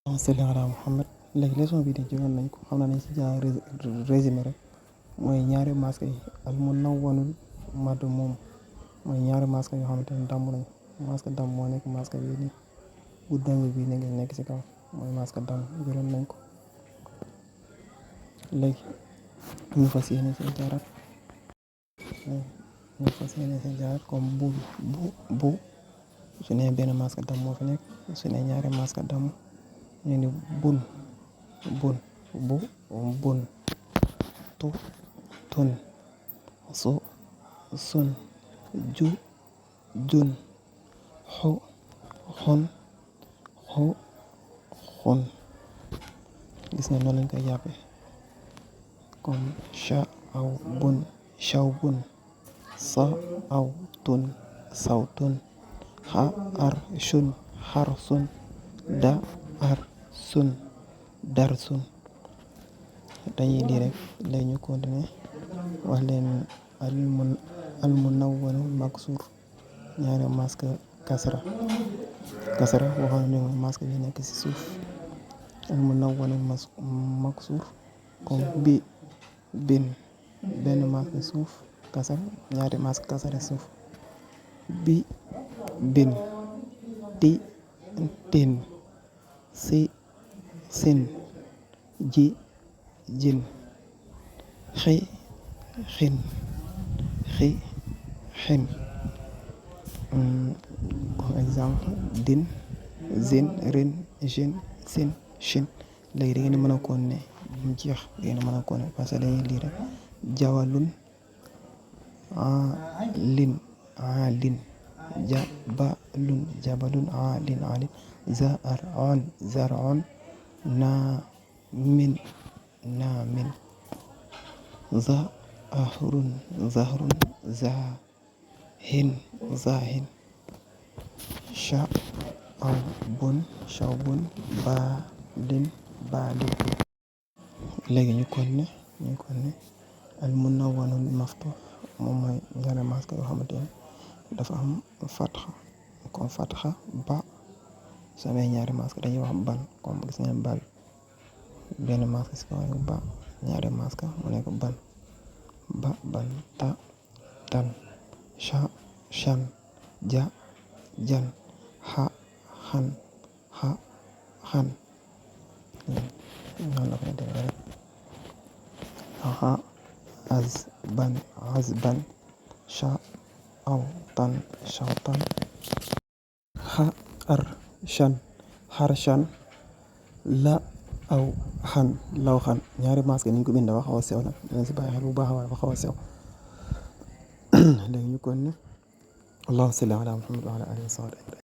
salli ala Muhammad léegi leçon bi di jëloon nañ ko xam naa nañ si jàng résumé rek mooy ñaari masque yi al munawwanul madmum mooy ñaari masque yoo xamante ne damm nañ masque damm moo nekk masque bi nii bu dëng bi nekk si kaw mooy masque damm jëloon nañ ko léegi ñu fas yéene si jaaraat comme bu su ne benn masque damm moo fi nekk su ne ñaari masque damm ñu ni bun bu bun tu tun su sun ju jun xu xun xu xun gis nga noonu lañ koy jàppe comme cha aw bun chaw bun sa aw tun saw tun xa ar shun xar sun da ar sun dar sun dañuy lii rek léegi ñu continuer wax leen al munawwanul maksur ñaari masque kasra waxoon ñu masque bi nekk ci suuf al munawwanul maksur comme bi bin benn masque suuf kasra ñaari masque kasra suuf bi bin ti tin si sin ji jin xi xin xi xin comme exemple din zin rin jin sin shin léegi da ngeen mën a continuer mu jeex da ngeen mën a continuer parce que dañuy lire jawalun alin alin jabalun alin zar'un namin zahrun zahin shawbun balin léegi ñu continuer al munawwanul maftuh moom mooy ñaari masque yoo xamante ne dafa am fatxa comme fatxa ba su amee ñaari masque dañuy wax ban comme gis ngeen bal benn masque si kaw ba ñaari masque mu nekk ban ba ban ta tan sha shan ja jan xa xan xa xan noonu la koy defee rek xa azban sha aw tan shawtan xa ar shan xarshan la aw xan law xan ñaari masque ni ñu ko bind dafa xaw a sew nag dinañ si bàyyi xel bu baax a dafa xaw a sew léegi ñu kon ne allahumma salli ala Muhammad wa ala alihi wa sahbihi